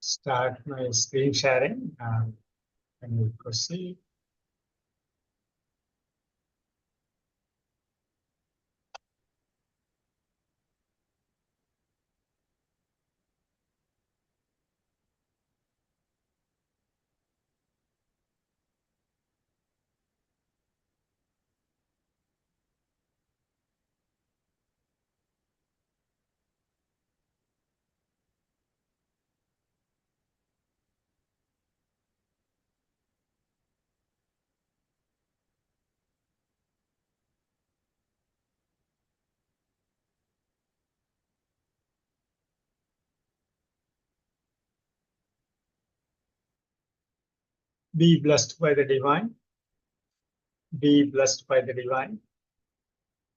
start my screen sharing and we proceed. Be blessed by the divine. Be blessed by the divine.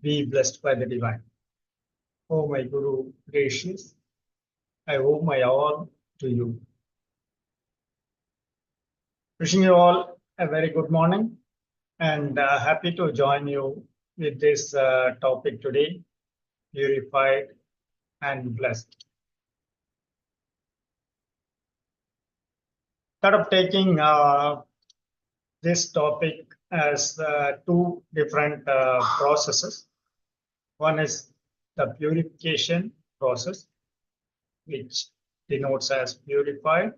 Be blessed by the divine. Oh, my Guru gracious, I owe my all to you. Wishing you all a very good morning and happy to join you with this topic today, purified and blessed. Sort of taking this topic as two different processes. One is the purification process, which denotes as purified,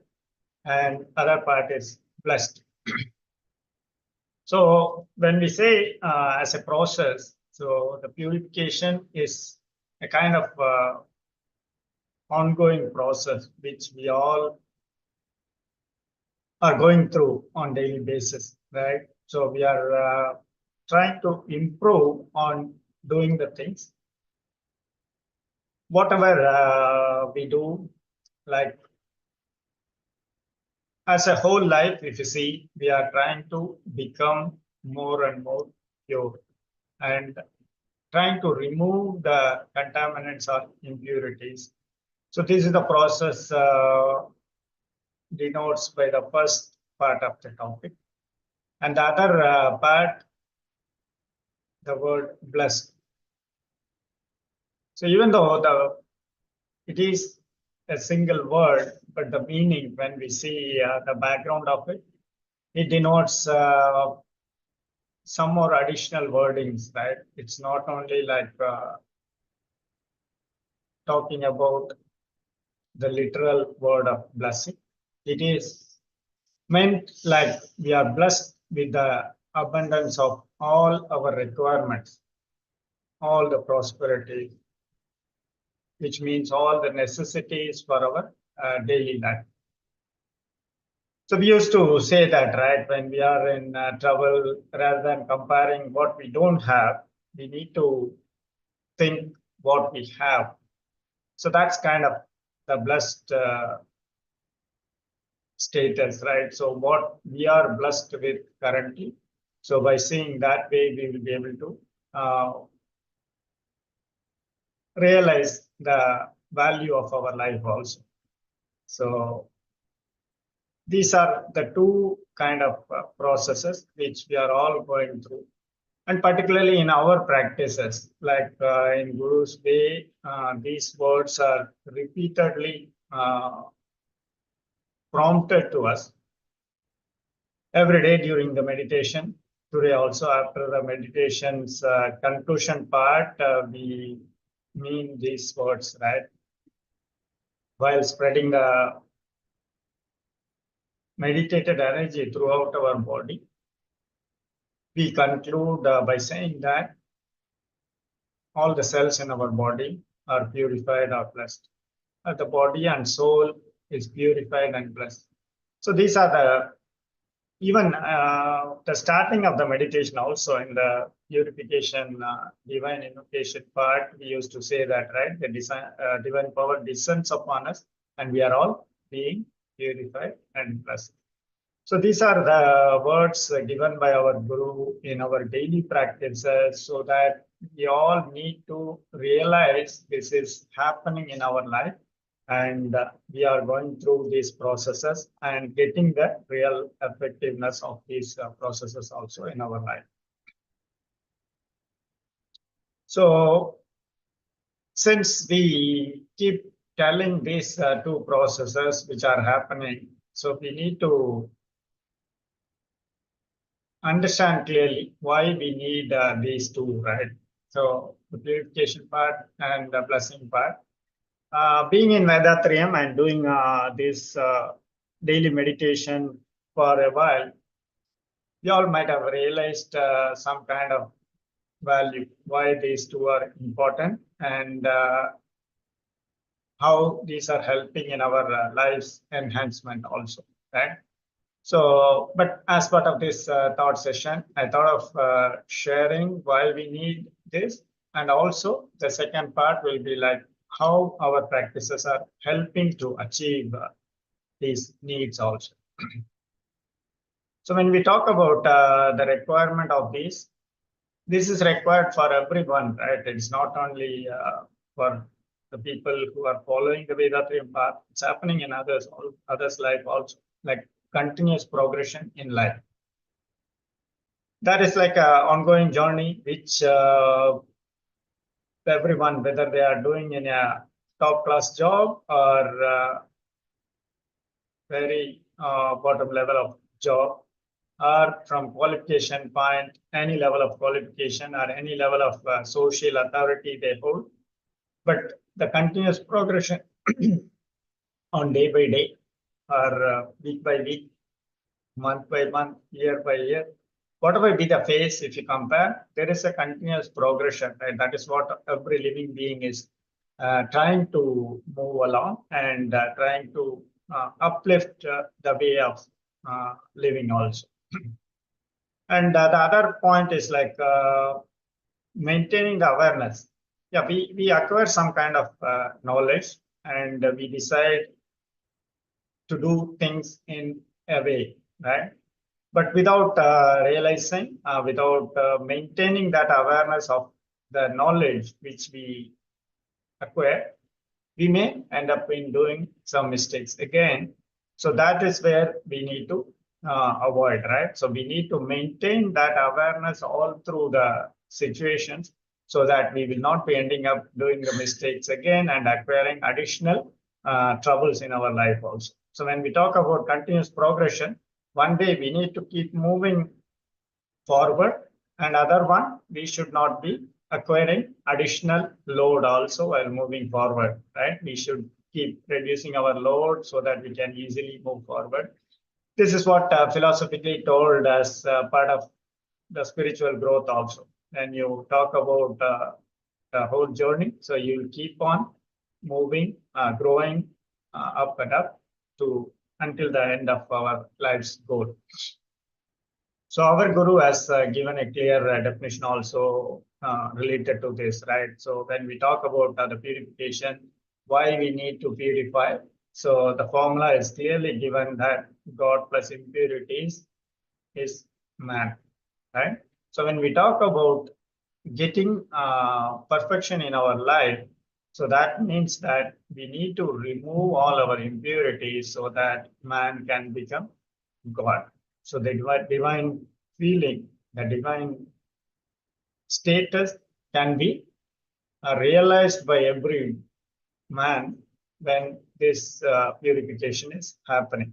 and other part is blessed. So when we say as a process, so the purification is a kind of ongoing process which we all are going through on daily basis, right? So we are trying to improve on doing the things. Whatever we do, like as a whole life, if you see, we are trying to become more and more pure and trying to remove the contaminants or impurities. So this is the process denotes by the first part of the topic. And the other part, the word blessed. So even though it is a single word, but the meaning, when we see the background of it, it denotes some more additional wordings, right? It's not only like talking about the literal word of blessing. It is meant like we are blessed with the abundance of all our requirements, all the prosperity, which means all the necessities for our daily life. So we used to say that, right? When we are in trouble, rather than comparing what we don't have, we need to think what we have. So that's kind of the blessed status, right? So what we are blessed with currently. So by seeing that way, we will be able to realize the value of our life also. So these are the two kind of processes which we are all going through. And particularly in our practices, like in Guru's way, these words are repeatedly prompted to us every day during the meditation. Today also, after the meditation's conclusion part, we mean these words, right? While spreading the meditated energy throughout our body, we conclude by saying that all the cells in our body are purified or blessed. The body and soul is purified and blessed. So these are the even the starting of the meditation also in the purification divine invocation part, we used to say that, right? The divine power descends upon us and we are all being purified and blessed. So these are the words given by our Guru in our daily practices, so that we all need to realize this is happening in our life, and we are going through these processes and getting the real effectiveness of these processes also in our life. So since we keep telling these two processes which are happening. So we need to understand clearly why we need these two, right? So the purification part and the blessing part. Being in Vedatrium and doing this daily meditation for a while, we all might have realized some kind of value, why these two are important, and how these are helping in our lives enhancement also, right? So, but as part of this thought session, I thought of sharing why we need this. And also the second part will be like how our practices are helping to achieve these needs also. So when we talk about the requirement of these, this is required for everyone, right? It's not only for the people who are following the Vedatrium path. It's happening in others' life also, like continuous progression in life. That is like an ongoing journey, which everyone, whether they are doing in a top class job or very bottom level of job, or from qualification point, any level of qualification or any level of social authority they hold. But the continuous progression on day by day or week by week, month by month, year by year, whatever be the phase, if you compare, there is a continuous progression, right? That is what every living being is trying to move along and trying to uplift the way of living also. And the other point is like maintaining the awareness. Yeah, we acquire some kind of knowledge and we decide to do things in a way, right? But without realizing, without maintaining that awareness of the knowledge which we acquire, we may end up in doing some mistakes again. So that is where we need to avoid, right? So we need to maintain that awareness all through the situations so that we will not be ending up doing the mistakes again and acquiring additional troubles in our life also. So when we talk about continuous progression, one way we need to keep moving forward, and other one, we should not be acquiring additional load also while moving forward, right? We should keep reducing our load so that we can easily move forward. This is what philosophically told as part of the spiritual growth also. When you talk about the whole journey, so you keep on moving, growing up and up to until the end of our life's goal. So our guru has given a clear definition also related to this, right? So when we talk about the purification, why we need to purify. So the formula is clearly given that God plus impurities is man, right? So when we talk about getting perfection in our life, so that means that we need to remove all our impurities so that man can become God. So the divine feeling, the divine status can be realized by every man when this purification is happening.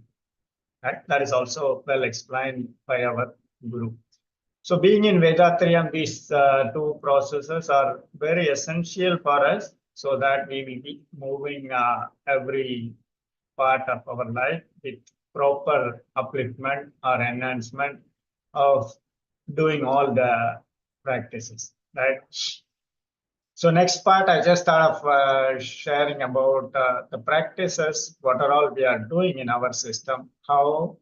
Right? That is also well explained by our Guru. So being in Vedatriam, these two processes are very essential for us so that we will be moving every part of our life with proper upliftment or enhancement of doing all the practices, right? So next part, I just thought of sharing about the practices, what are all we are doing in our system, how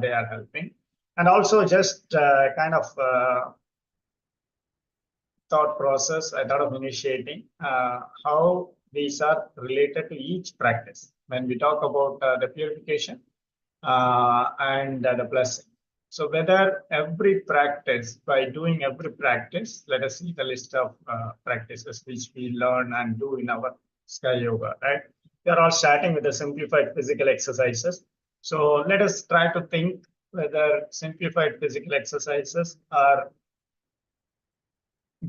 they are helping, and also just kind of thought process I thought of initiating how these are related to each practice. When we talk about the purification and the blessing. So whether every practice, by doing every practice, let us see the list of practices which we learn and do in our Sky Yoga, right? We are all starting with the simplified physical exercises. So let us try to think whether simplified physical exercises are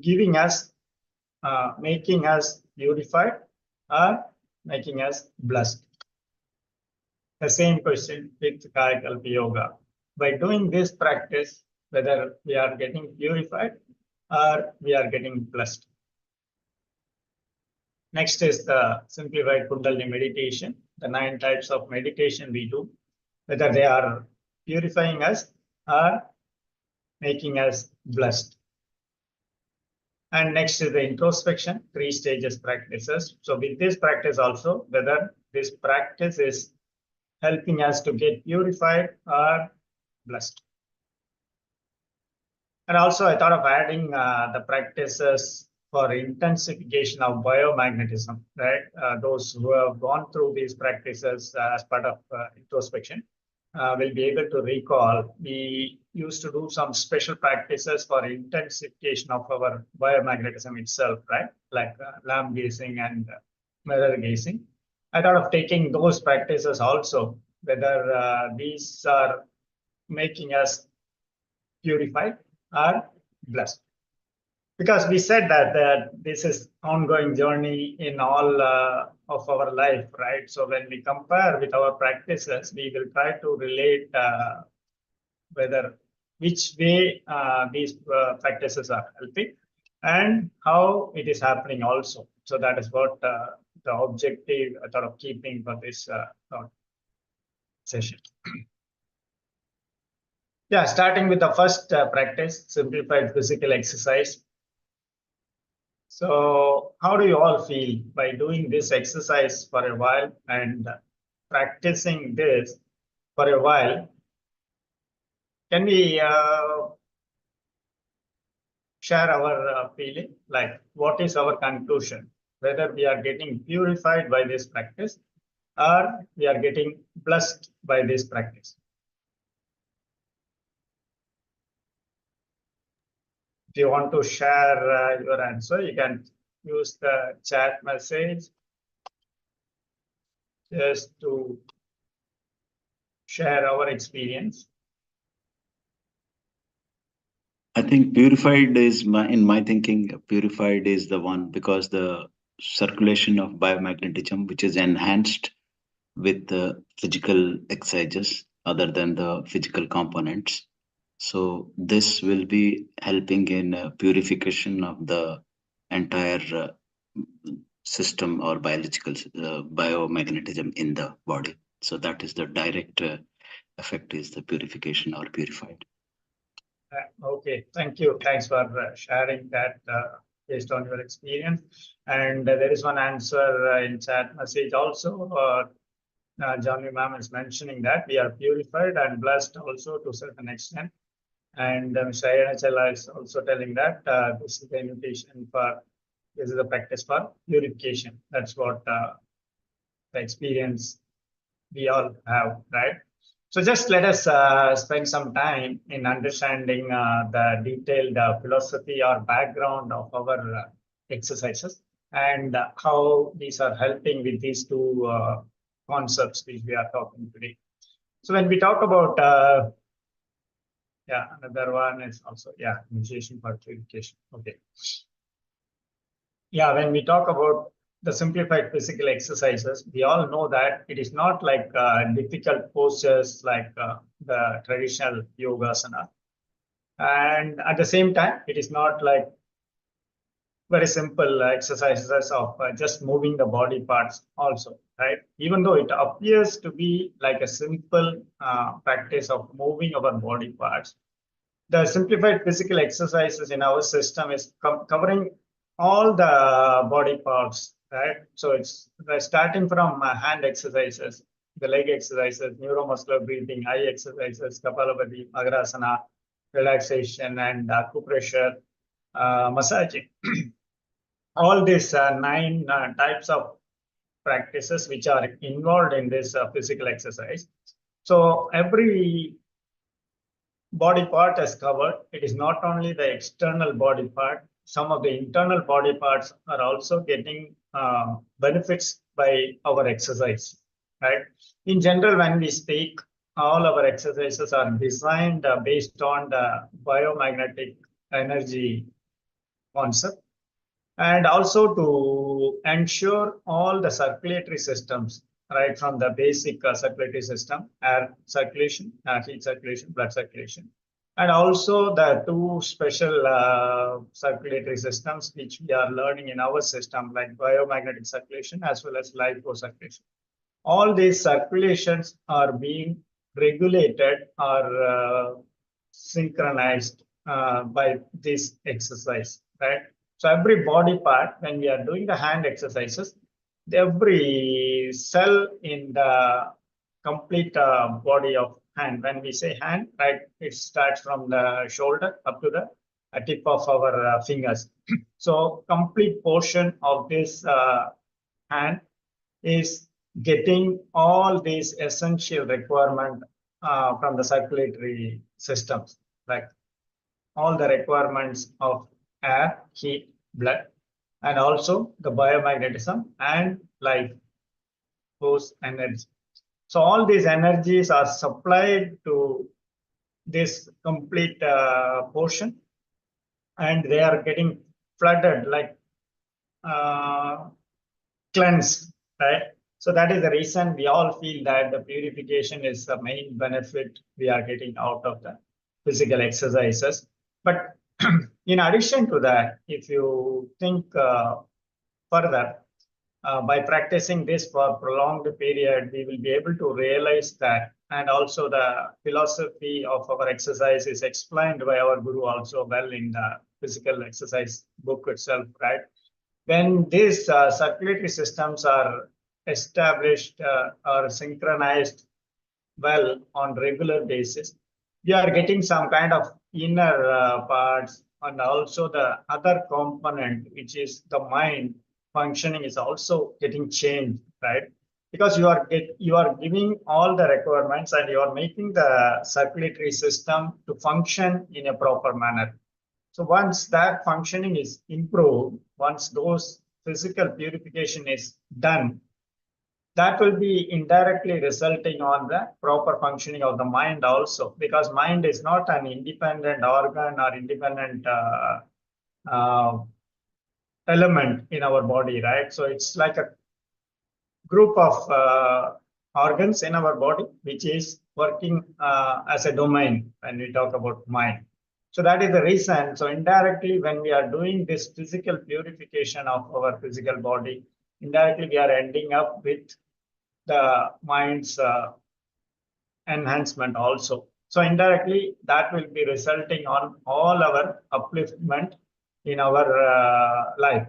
giving us, making us purified, or making us blessed. The same question with Kayakalpa Yoga. By doing this practice, whether we are getting purified or we are getting blessed. Next is the simplified Kundalini meditation, the 9 types of meditation we do, whether they are purifying us or making us blessed. And next is the introspection, 3 stages practices. So with this practice also, whether this practice is helping us to get purified or blessed. And also I thought of adding the practices for intensification of biomagnetism, right? Those who have gone through these practices as part of introspection will be able to recall we used to do some special practices for intensification of our biomagnetism itself, right? Like lamp gazing and mirror gazing. I thought of taking those practices also, whether these are making us purified or blessed. Because we said that this is ongoing journey in all of our life, right? So when we compare with our practices, we will try to relate whether which way these practices are helping and how it is happening also. So that is what the objective sort of keeping for this session. Yeah, starting with the first practice, simplified physical exercise. So how do you all feel by doing this exercise for a while and practicing this for a while? Can we share our feeling, like what is our conclusion, whether we are getting purified by this practice or we are getting blessed by this practice? If you want to share your answer, you can use the chat message just to share our experience. I think purified is in my thinking, purified is the one because the circulation of biomagnetism, which is enhanced with the physical exercises other than the physical components. So this will be helping in purification of the entire system or biological biomagnetism in the body. So that is the direct effect is the purification or purified. Okay, thank you. Thanks for sharing that based on your experience. And there is one answer in chat message also. Janvi ma'am is mentioning that we are purified and blessed also to a certain extent. And Shayana Chala is also telling that this is the invitation for, this is a practice for purification. That's what the experience we all have, right? So just let us spend some time in understanding the detailed philosophy or background of our exercises and how these are helping with these 2 concepts which we are talking today. So when we talk about, yeah, another one is also, yeah, initiation for purification. Okay. Yeah, when we talk about the simplified physical exercises, we all know that it is not like difficult postures like the traditional yogasana. And at the same time, it is not like very simple exercises of just moving the body parts also, right? Even though it appears to be like a simple practice of moving our body parts, the simplified physical exercises in our system is covering all the body parts, right? So it's starting from hand exercises, the leg exercises, neuromuscular breathing, eye exercises, Kapalabhati, Magarasana, relaxation, and acupressure, massaging. All these 9 types of practices which are involved in this physical exercise. So every body part is covered. It is not only the external body part, some of the internal body parts are also getting benefits by our exercise, right? In general, when we speak, all our exercises are designed based on the biomagnetic energy concept. and also to ensure all the circulatory systems, right from the basic circulatory system, air circulation, heat circulation, blood circulation, and also the two special circulatory systems which we are learning in our system, like biomagnetic circulation as well as lipo circulation. All these circulations are being regulated or synchronized by this exercise, right? So every body part, when we are doing the hand exercises, every cell in the complete body of hand, when we say hand, right, it starts from the shoulder up to the tip of our fingers. So complete portion of this hand is getting all these essential requirement from the circulatory systems, like all the requirements of air, heat, blood, and also the biomagnetism and life force energy. So all these energies are supplied to this complete portion, and they are getting flooded, like uh, cleansed, right? So that is the reason we all feel that the purification is the main benefit we are getting out of the physical exercises. But in addition to that, if you think further, by practicing this for a prolonged period, we will be able to realize that. And also the philosophy of our exercise is explained by our guru also well in the physical exercise book itself, right? When these circulatory systems are established or synchronized well on regular basis, we are getting some kind of inner parts, and also the other component, which is the mind functioning, is also getting changed, right? Because you are giving all the requirements and you are making the circulatory system to function in a proper manner. So once that functioning is improved, once those physical purification is done, that will be indirectly resulting on the proper functioning of the mind also, because mind is not an independent organ or independent uh, element in our body, right? So it's like a group of organs in our body which is working as a domain when we talk about mind. So that is the reason. So indirectly, when we are doing this physical purification of our physical body, indirectly we are ending up with the mind's enhancement also. So indirectly, that will be resulting on all our upliftment in our life.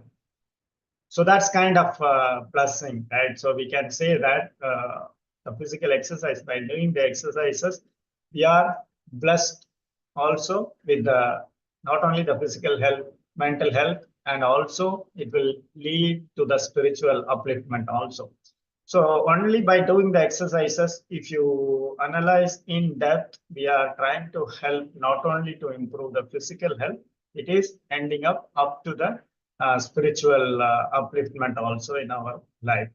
So that's kind of blessing, right? So we can say that the physical exercise, by doing the exercises, we are blessed also with the not only the physical health, mental health, and also it will lead to the spiritual upliftment also. So only by doing the exercises, if you analyze in depth, we are trying to help not only to improve the physical health, it is ending up to the spiritual upliftment also in our life.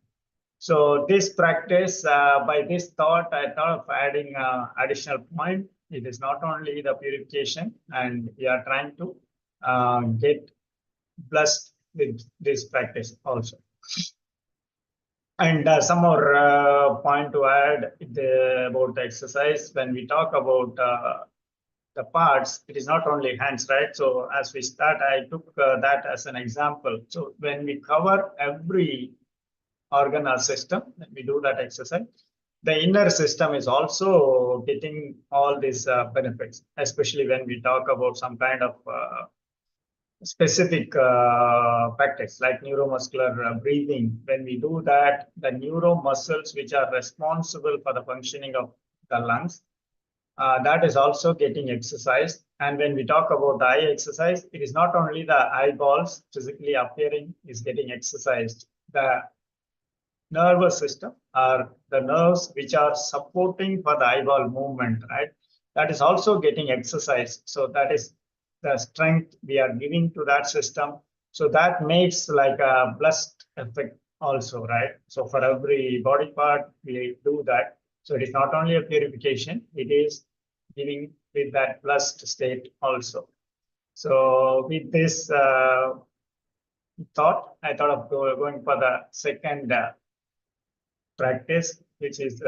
So this practice, by this thought, I thought of adding additional point. It is not only the purification, and we are trying to get blessed with this practice also. And some more point to add about the exercise. When we talk about the parts, it is not only hands, right? So as we start, I took that as an example. So when we cover every organ or system, when we do that exercise, the inner system is also getting all these benefits, especially when we talk about some kind of specific practice like neuromuscular breathing. When we do that, the neuro muscles which are responsible for the functioning of the lungs, that is also getting exercised. And when we talk about the eye exercise, it is not only the eyeballs physically appearing is getting exercised. The nervous system or the nerves which are supporting for the eyeball movement, right? That is also getting exercised. So that is the strength we are giving to that system. So that makes like a blessed effect also, right? So for every body part, we do that. So it is not only a purification, it is giving with that blessed state also. So with this I thought of going for the second practice, which is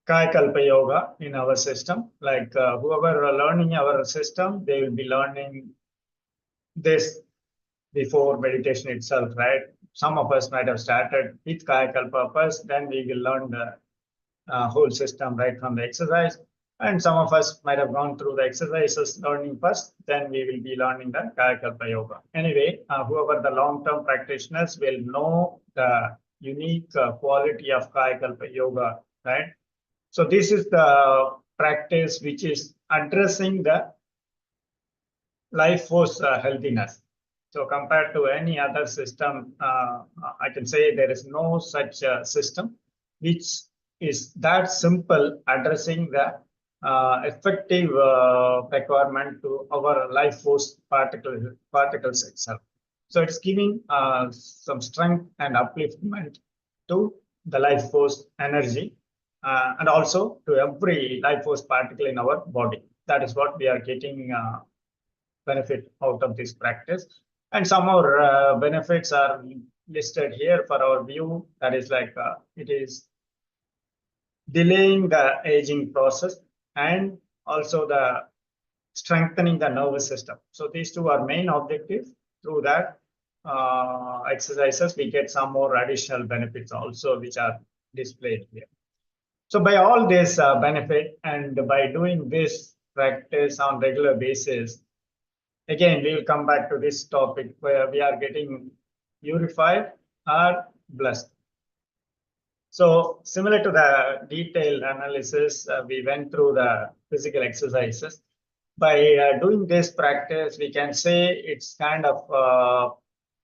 Kaya Kalpa Yoga in our system. Like whoever are learning our system, they will be learning this before meditation itself, right? Some of us might have started with Kaya Kalpa first, then we will learn the whole system right from the exercise. And some of us might have gone through the exercises learning first, then we will be learning the Kaya Kalpa Yoga. Anyway, whoever the long-term practitioners will know the unique quality of Kaya Kalpa Yoga, right? So this is the practice which is addressing the life force healthiness. So compared to any other system, I can say there is no such system which is that simple addressing the effective requirement to our life force particles itself. So it's giving some strength and upliftment to the life force energy and also to every life force particle in our body. That is what we are getting benefit out of this practice. And some more benefits are listed here for our view. That is like it is delaying the aging process and also the strengthening the nervous system. So these two are main objectives. Through that exercises, we get some more additional benefits also, which are displayed here. So by all this benefit and by doing this practice on regular basis, again, we will come back to this topic where we are getting purified or blessed. So similar to the detailed analysis, we went through the physical exercises. By doing this practice, we can say it's kind of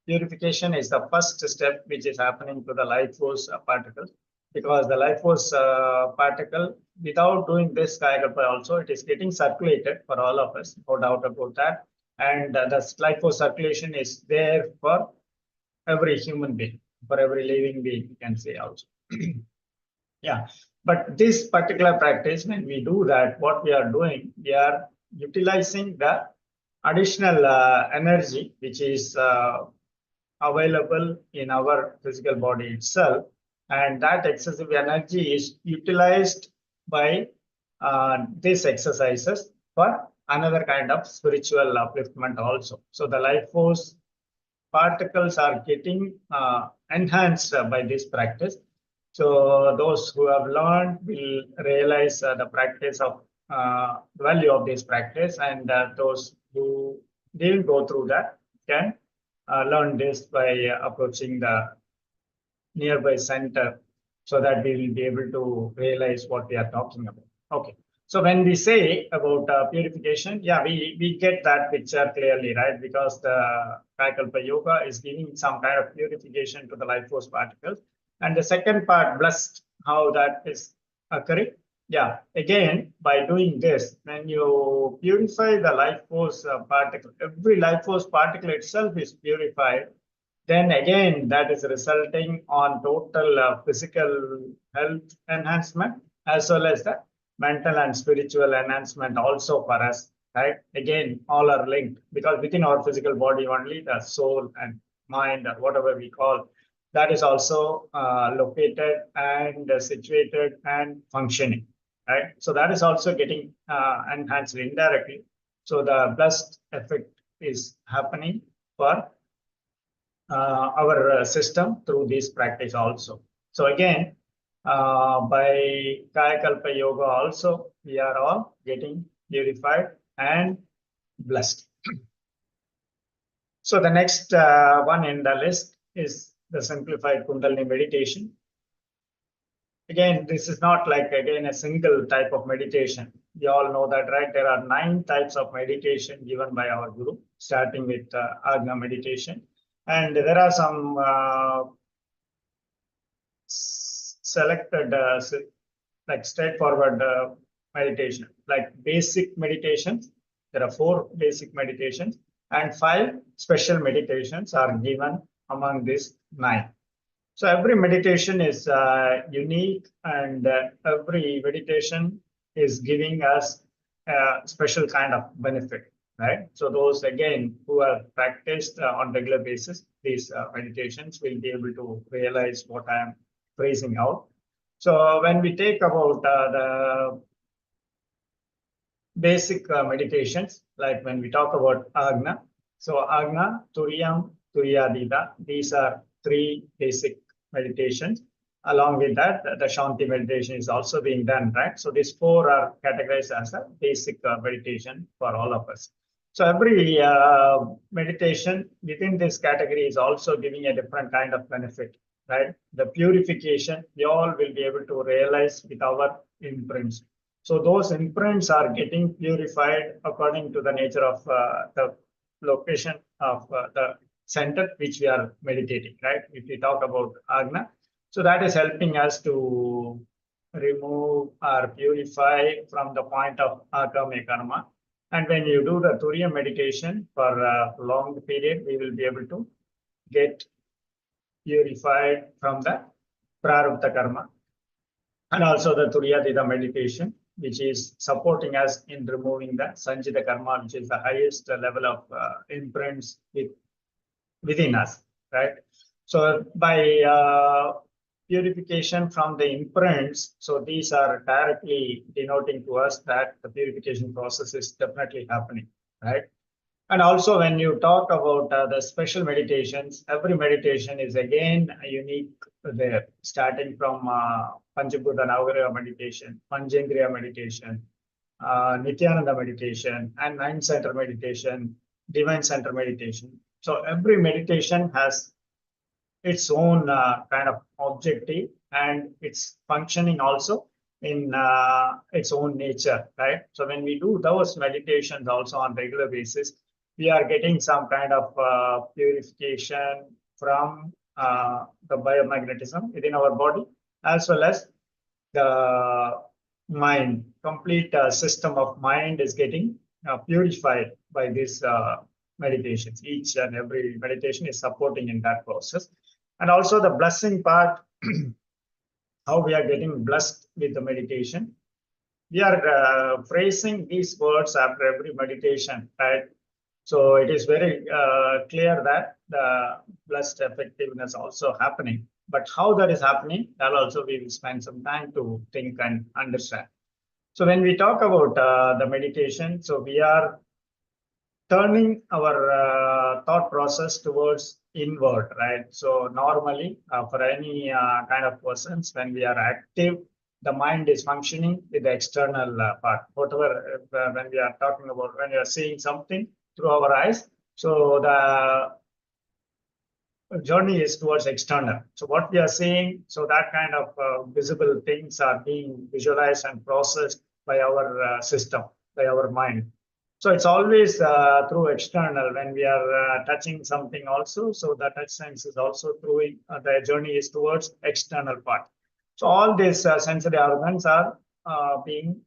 purification is the first step which is happening to the life force particles, because the life force particle, without doing this Kaya also, it is getting circulated for all of us, no doubt about that. And the life force circulation is there for every human being, for every living being, you can say also. Yeah, but this particular practice, when we do that, what we are doing, we are utilizing the additional energy which is available in our physical body itself, and that excessive energy is utilized by these exercises for another kind of spiritual upliftment also. So the life force particles are getting enhanced by this practice. So those who have learned will realize the practice of value of this practice, and those who didn't go through that can learn this by approaching the nearby center, so that we will be able to realize what we are talking about. Okay. So when we say about purification, yeah, we get that picture clearly, right? Because the Kalpa Yoga is giving some kind of purification to the life force particles. And the second part, blessed, how that is occurring. Yeah, again, by doing this, when you purify the life force particle, every life force particle itself is purified, then again, that is resulting on total physical health enhancement as well as the mental and spiritual enhancement also for us, right? Again, all are linked, because within our physical body only the soul and mind, or whatever we call, that is also located and situated and functioning, right? So that is also getting enhanced indirectly. So the blessed effect is happening for our system through this practice also. So again, by Kaya Kalpa Yoga also, we are all getting purified and blessed. So the next one in the list is the simplified Kundalini meditation. Again, this is not like, again, a single type of meditation. We all know that, right? There are 9 types of meditation given by our Guru, starting with Ajna meditation. And there are some selected, like straightforward meditation, like basic meditations. There are 4 basic meditations, and 5 special meditations are given among these 9. So every meditation is unique, and every meditation is giving us a special kind of benefit. right? So those again who are practiced on regular basis, these meditations will be able to realize what I am phrasing out. So when we take about the basic meditations, like when we talk about Agna. So Agna, Turiyam, Turiyadita, these are three basic meditations. Along with that, the Shanti meditation is also being done, right? So these four are categorized as a basic meditation for all of us. So every meditation within this category is also giving a different kind of benefit, right? The purification, we all will be able to realize with our imprints. So those imprints are getting purified according to the nature of the location of the center which we are meditating, right? If we talk about Agna, so that is helping us to remove or purify from the point of Akame Karma. And when you do the Turiya meditation for a long period, we will be able to get purified from the Prarabdha Karma. And also the Turyatita meditation, which is supporting us in removing the Sanjita Karma, which is the highest level of imprints within us, right? So by purification from the imprints, so these are directly denoting to us that the purification process is definitely happening, right? And also, when you talk about the special meditations, every meditation is again unique there, starting from Panchabhuta Navagriha meditation, Panjendriya meditation, Nityananda meditation, and Nine Center meditation, Divine Center meditation. So every meditation has its own kind of objective and its functioning also in its own nature, right? So when we do those meditations also on regular basis, we are getting some kind of purification from the biomagnetism within our body, as well as the mind, complete system of mind is getting purified by these meditations. Each and every meditation is supporting in that process. And also the blessing part, how we are getting blessed with the meditation. We are phrasing these words after every meditation, right? So it is very clear that the blessed effectiveness also happening. But how that is happening, that also we will spend some time to think and understand. So when we talk about the meditation, so we are turning our thought process towards inward, right? So normally for any kind of persons, when we are active, the mind is functioning with the external part. Whatever, when we are talking about, when we are seeing something through our eyes, so the journey is towards external. So what we are seeing, so that kind of visible things are being visualized and processed by our system, by our mind. So it's always through external when we are touching something also. So the touch sense is also through the journey is towards external part. So all these sensory organs are being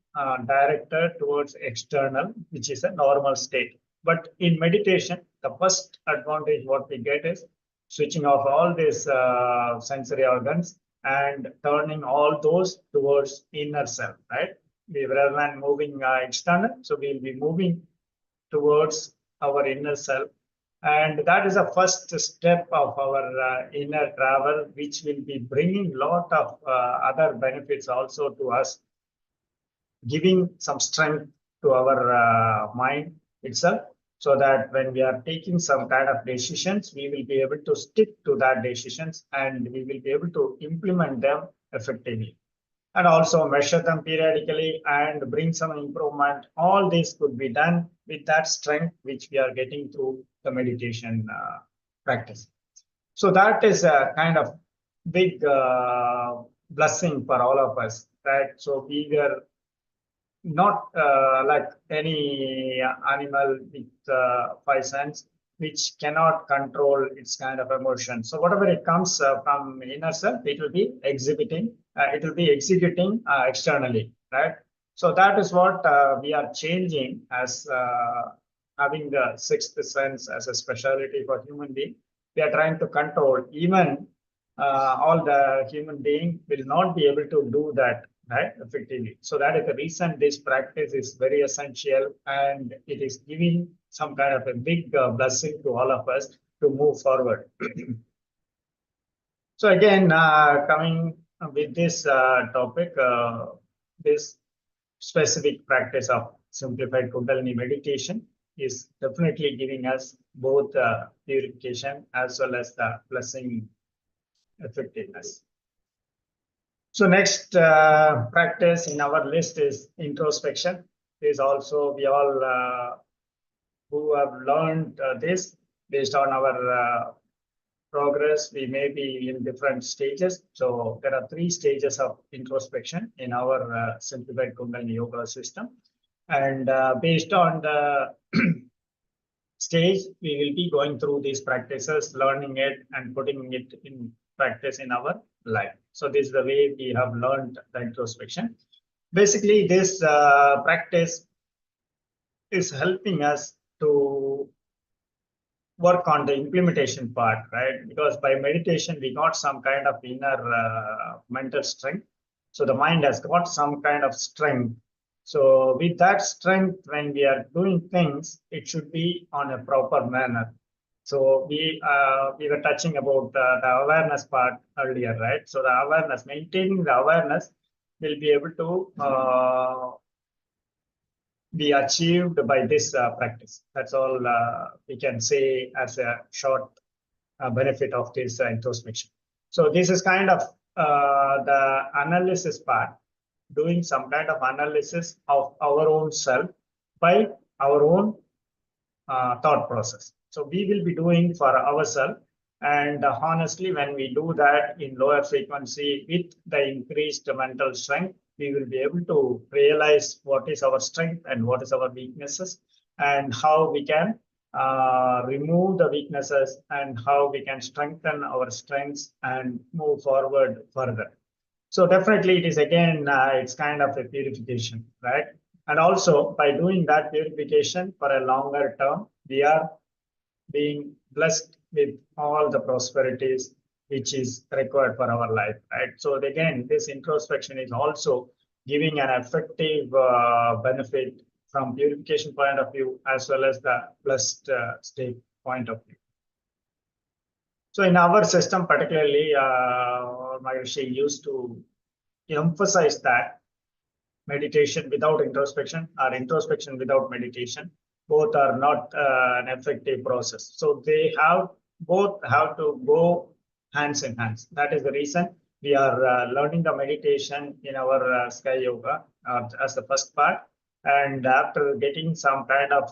directed towards external, which is a normal state. But in meditation, the first advantage what we get is switching off all these sensory organs and turning all those towards inner self, right? We rather than moving external, so we'll be moving towards our inner self. And that is the first step of our inner travel, which will be bringing lot of other benefits also to us, giving some strength to our mind itself, so that when we are taking some kind of decisions, we will be able to stick to that decisions and we will be able to implement them effectively, and also measure them periodically and bring some improvement. All this could be done with that strength which we are getting through the meditation practice. So that is a kind of big blessing for all of us, right? So we were not like any animal with five sense, which cannot control its kind of emotion. So whatever it comes from inner self, it will be exhibiting, it will be executing externally, right? So that is what we are changing as having the sixth sense as a specialty for human being. We are trying to control. Even all the human being will not be able to do that right, effectively. So that is the reason this practice is very essential, and it is giving some kind of a big blessing to all of us to move forward. So again, coming with this topic, this specific practice of simplified Kundalini meditation is definitely giving us both purification as well as the blessing effectiveness. So next practice in our list is introspection. Is also we all who have learned this based on our progress, we may be in different stages. So there are 3 stages of introspection in our simplified Kundalini yoga system. And based on the stage, we will be going through these practices, learning it and putting it in practice in our life. So this is the way we have learned the introspection. Basically, this practice is helping us to work on the implementation part, right? Because by meditation, we got some kind of inner mental strength. So the mind has got some kind of strength. So with that strength, when we are doing things, it should be on a proper manner. So we were touching about the awareness part earlier, right? So the awareness, maintaining the awareness, will be able to be achieved by this practice. That's all we can say as a short benefit of this introspection. So this is kind of the analysis part, doing some kind of analysis of our own self by our own thought process. So we will be doing for ourselves. And honestly, when we do that in lower frequency with the increased mental strength, we will be able to realize what is our strength and what is our weaknesses, and how we can remove the weaknesses and how we can strengthen our strengths and move forward further. So definitely it is again, it's kind of a purification, right? And also by doing that purification for a longer term, we are being blessed with all the prosperities which is required for our life, right? So again, this introspection is also giving an effective benefit from purification point of view as well as the blessed state point of view. So in our system, particularly, Maharishi used to emphasize that meditation without introspection or introspection without meditation, both are not an effective process. So they have both have to go hands in hands. That is the reason we are learning the meditation in our Sky Yoga as the first part. And after getting some kind of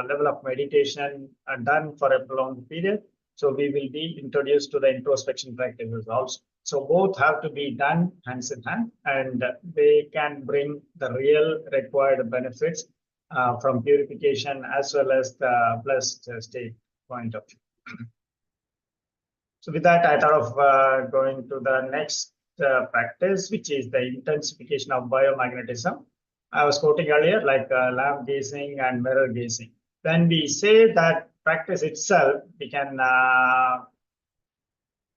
level of meditation done for a prolonged period, so we will be introduced to the introspection practices also. So both have to be done hands in hand, and they can bring the real required benefits from purification as well as the blessed state point of view. So with that, I thought of going to the next practice, which is the intensification of biomagnetism. I was quoting earlier, like lamp gazing and mirror gazing. When we say that practice itself, we can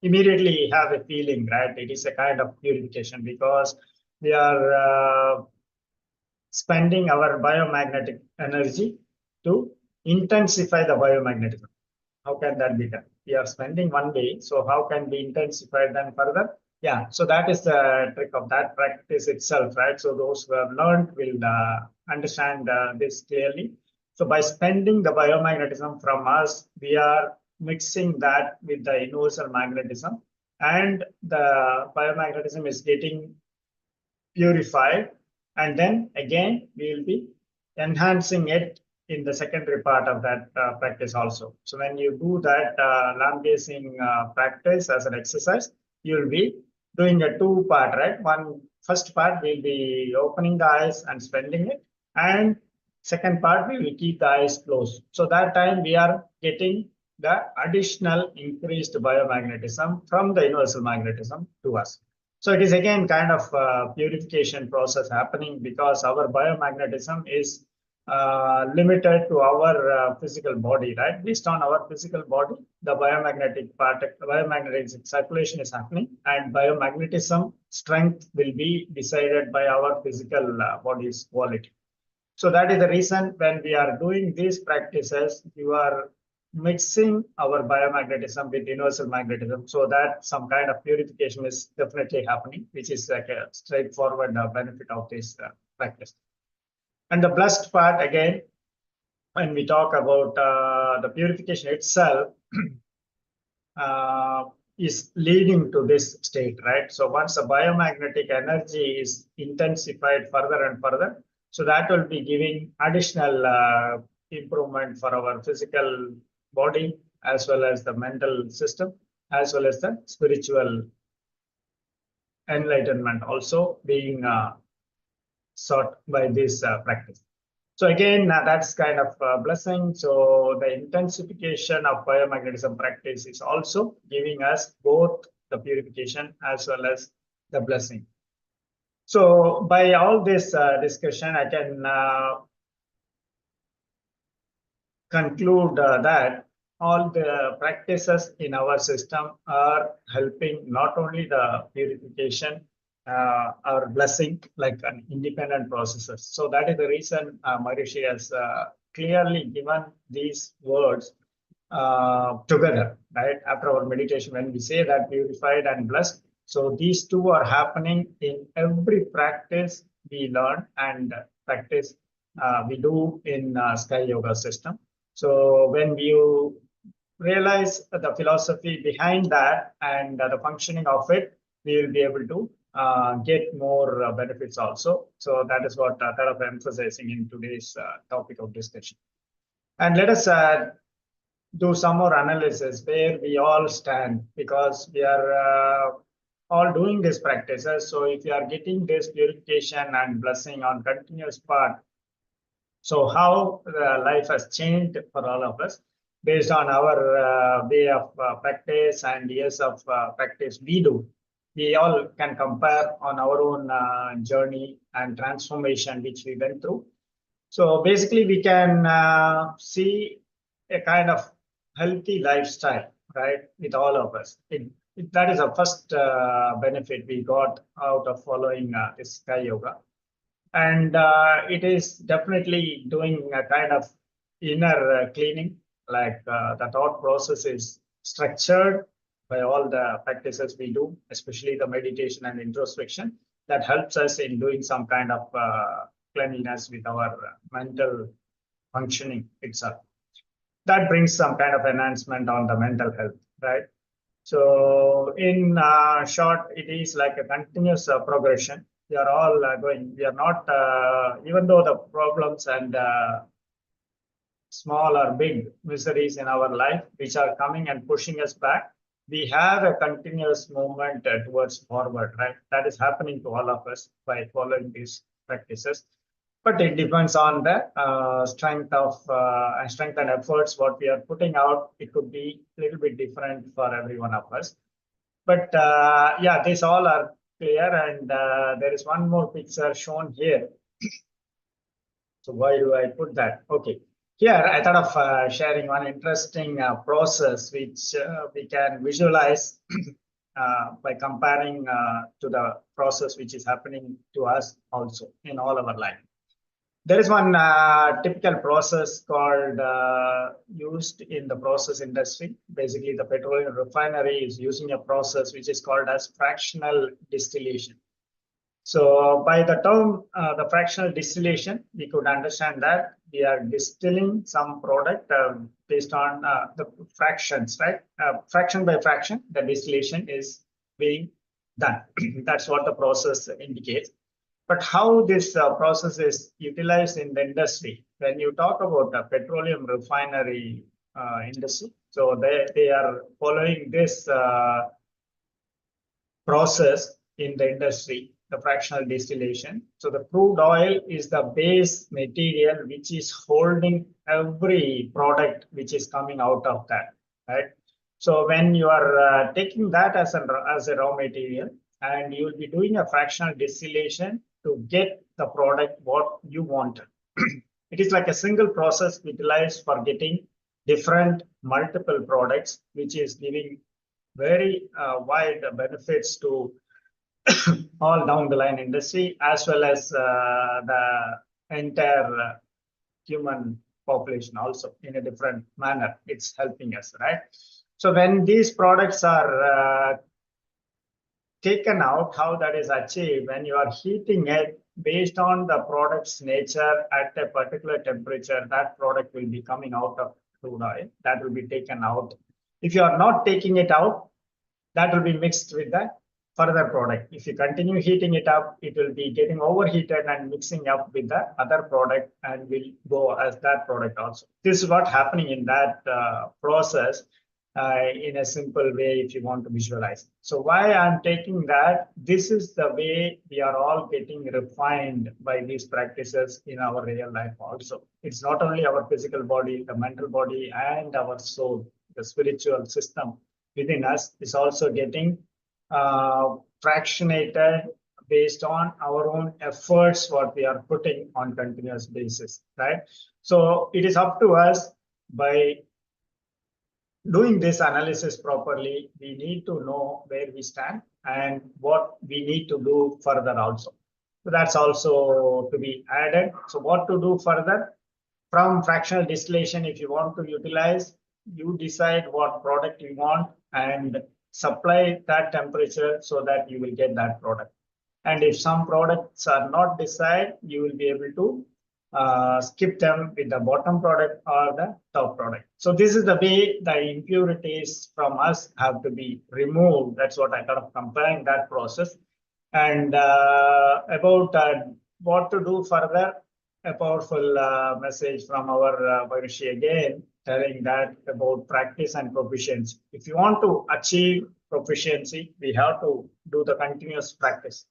immediately have a feeling, right? It is a kind of purification because we are spending our biomagnetic energy to intensify the biomagnetism. How can that be done? We are spending one day, so how can we intensify them further? Yeah, so that is the trick of that practice itself, right? So those who have learned will understand this clearly. So by spending the biomagnetism from us, we are mixing that with the universal magnetism, and the biomagnetism is getting purified, and then again we will be enhancing it in the secondary part of that practice also. So when you do that lamp gazing practice as an exercise, you'll be doing a 2-part, right? One first part will be opening the eyes and spending it, and second part we will keep the eyes closed. So that time we are getting the additional increased biomagnetism from the universal magnetism to us. So it is again kind of purification process happening because our biomagnetism is limited to our physical body, right? Based on our physical body, the biomagnetic circulation is happening, and biomagnetism strength will be decided by our physical body's quality. So that is the reason when we are doing these practices, you are mixing our biomagnetism with universal magnetism, so that some kind of purification is definitely happening, which is like a straightforward benefit of this practice. And the blessed part, again, when we talk about the purification itself, is leading to this state, right? So once the biomagnetic energy is intensified further and further, so that will be giving additional improvement for our physical body, as well as the mental system, as well as the spiritual enlightenment also being sought by this practice. So again, that's kind of a blessing. So the intensification of biomagnetism practice is also giving us both the purification as well as the blessing. So by all this discussion, I can conclude that all the practices in our system are helping not only the purification or blessing, like an independent processes. So that is the reason Maharishi has clearly given these words together, right? After our meditation, when we say that purified and blessed, so these two are happening in every practice we learn and practice we do in Sky Yoga system. So when you realize the philosophy behind that and the functioning of it, we will be able to get more benefits also. So that is what kind of emphasizing in today's topic of discussion. And let us do some more analysis where we all stand, because we are all doing these practices. So if you are getting this purification and blessing on continuous part, so how life has changed for all of us based on our way of practice and years of practice we do. We all can compare on our own journey and transformation which we went through. So basically we can see a kind of healthy lifestyle, right, with all of us. That is the first benefit we got out of following this Sky Yoga. And it is definitely doing a kind of inner cleaning, like the thought process is structured by all the practices we do, especially the meditation and introspection, that helps us in doing some kind of cleanliness with our mental functioning itself. That brings some kind of enhancement on the mental health, right? So in short, it is like a continuous progression. We are all going, we are not, even though the problems and small or big miseries in our life, which are coming and pushing us back, we have a continuous movement towards forward, right? That is happening to all of us by following these practices. But it depends on the strength and efforts what we are putting out. It could be a little bit different for every one of us. But yeah, these all are clear, and there is one more picture shown here. So why do I put that? Okay, here I thought of sharing one interesting process which we can visualize by comparing to the process which is happening to us also in all our life. There is one typical process called used in the process industry. Basically, the petroleum refinery is using a process which is called as fractional distillation. So by the term, the fractional distillation, we could understand that we are distilling some product based on the fractions, right? Fraction by fraction, the distillation is being done. That's what the process indicates. But how this process is utilized in the industry, when you talk about the petroleum refinery industry, so they are following this process in the industry, the fractional distillation. So the crude oil is the base material which is holding every product which is coming out of that, right? So when you are taking that as a raw material, and you will be doing a fractional distillation to get the product what you want. It is like a single process utilized for getting different multiple products, which is giving very wide benefits to all down the line industry as well as the entire human population also in a different manner. It's helping us, right? So when these products are taken out, how that is achieved when you are heating it based on the product's nature at a particular temperature, that product will be coming out of crude oil, that will be taken out. If you are not taking it out, that will be mixed with the further product. If you continue heating it up, it will be getting overheated and mixing up with the other product and will go as that product also. This is what happening in that process in a simple way if you want to visualize. So why I'm taking that, this is the way we are all getting refined by these practices in our real life also. It's not only our physical body, the mental body, and our soul, the spiritual system within us is also getting fractionated based on our own efforts, what we are putting on continuous basis, right? So it is up to us by doing this analysis properly, we need to know where we stand and what we need to do further also. So that's also to be added. So what to do further? From fractional distillation, if you want to utilize, you decide what product you want and supply that temperature so that you will get that product. And if some products are not desired, you will be able to skip them with the bottom product or the top product. So this is the way the impurities from us have to be removed. That's what I kind of comparing that process. And about what to do further, a powerful message from our Bhagrishi again, telling that about practice and proficiency. If you want to achieve proficiency, we have to do the continuous practice.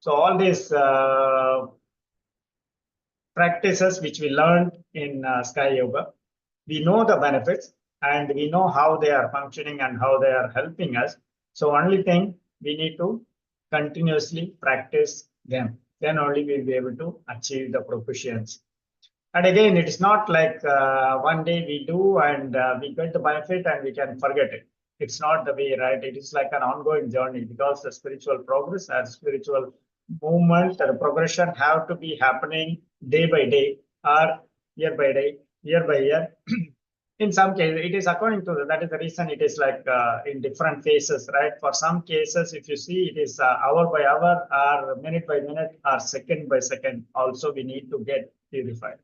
So all these practices which we learned in Sky Yoga, we know the benefits and we know how they are functioning and how they are helping us. So only thing we need to continuously practice them. Then only we'll be able to achieve the proficiency. And again, it is not like one day we do and we get the benefit and we can forget it. It's not the way, right? It is like an ongoing journey because the spiritual progress and spiritual movement and progression have to be happening day by day or year by day, year by year. In some cases, it is according to that is the reason it is like in different phases, right? For some cases, if you see, it is hour by hour or minute by minute or second by second. Also, we need to get purified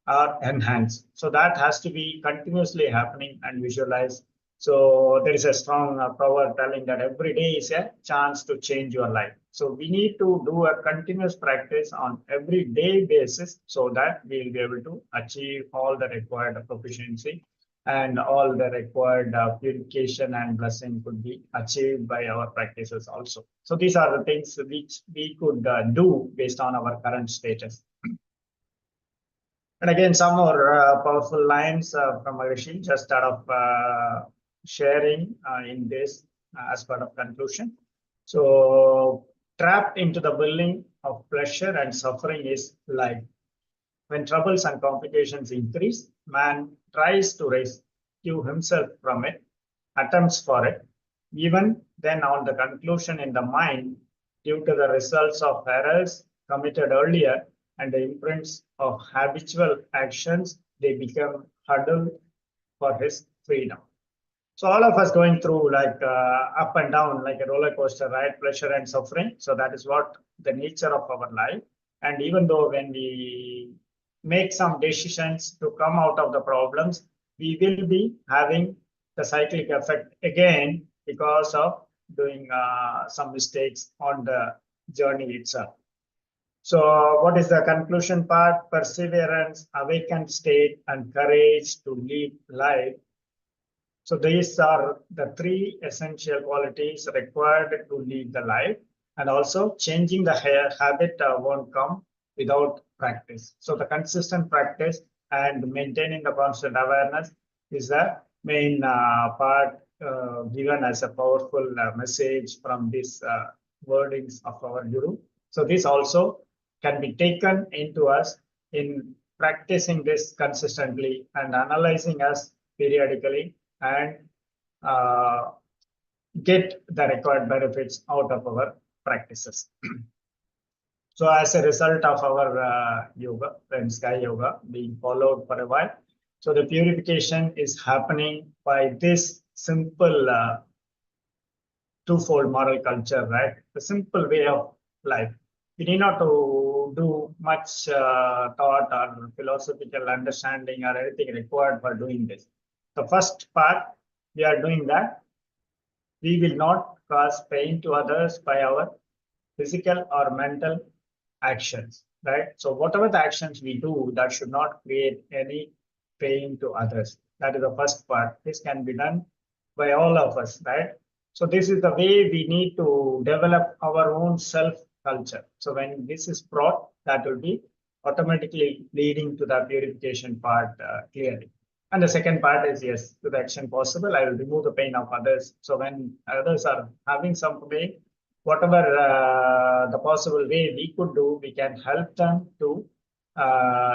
or enhanced. So that has to be continuously happening and visualized. So there is a strong power telling that every day is a chance to change your life. So we need to do a continuous practice on every day basis so that we will be able to achieve all the required proficiency and all the required purification and blessing could be achieved by our practices also. So these are the things which we could do based on our current status. And again, some more powerful lines from Maharishi, just out of sharing in this as part of conclusion. So trapped into the building of pleasure and suffering is life. When troubles and complications increase, man tries to rescue himself from it, attempts for it. Even then, on the conclusion in the mind, due to the results of errors committed earlier and the imprints of habitual actions, they become huddled for his freedom. So all of us going through like up and down, like a roller coaster, right? Pleasure and suffering. So that is what the nature of our life. And even though when we make some decisions to come out of the problems, we will be having the cyclic effect again because of doing some mistakes on the journey itself. So what is the conclusion part? Perseverance, awakened state, and courage to lead life. So these are the three essential qualities required to lead the life. And also changing the habit won't come without practice. So the consistent practice and maintaining the constant awareness is the main part given as a powerful message from these wordings of our Guru. So this also can be taken into us in practicing this consistently and analyzing us periodically and get the required benefits out of our practices. So as a result of our yoga and sky yoga being followed for a while, so the purification is happening by this simple twofold moral culture, right? The simple way of life. We need not to do much thought or philosophical understanding or anything required for doing this. The first part, we are doing that. We will not cause pain to others by our physical or mental actions, right? So whatever the actions we do, that should not create any pain to others. That is the first part. This can be done by all of us, right? So this is the way we need to develop our own self culture. So when this is brought, that will be automatically leading to the purification part clearly. And the second part is, yes, to the extent possible, I will remove the pain of others. So when others are having some pain, whatever the possible way we could do, we can help them to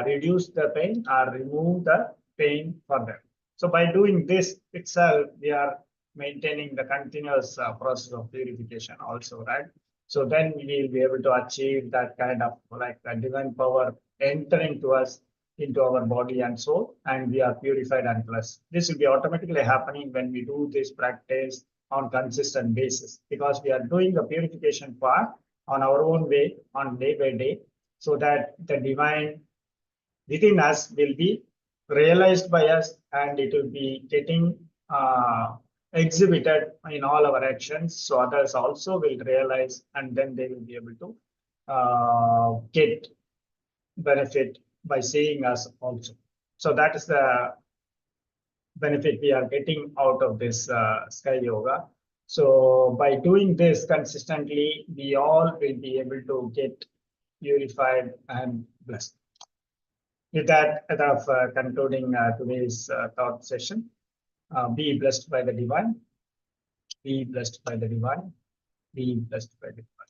reduce the pain or remove the pain for them. So by doing this itself, we are maintaining the continuous process of purification also, right? So then we will be able to achieve that kind of like a divine power entering to us into our body and soul, and we are purified and blessed. This will be automatically happening when we do this practice on consistent basis, because we are doing the purification part on our own way, on day by day, so that the divine within us will be realized by us, and it will be getting exhibited in all our actions. So others also will realize, and then they will be able to get benefit by seeing us also. So that is the benefit we are getting out of this sky yoga. So by doing this consistently, we all will be able to get purified and blessed. With that, enough concluding today's thought session. Be blessed by the divine. Be blessed by the divine. Be blessed by the divine.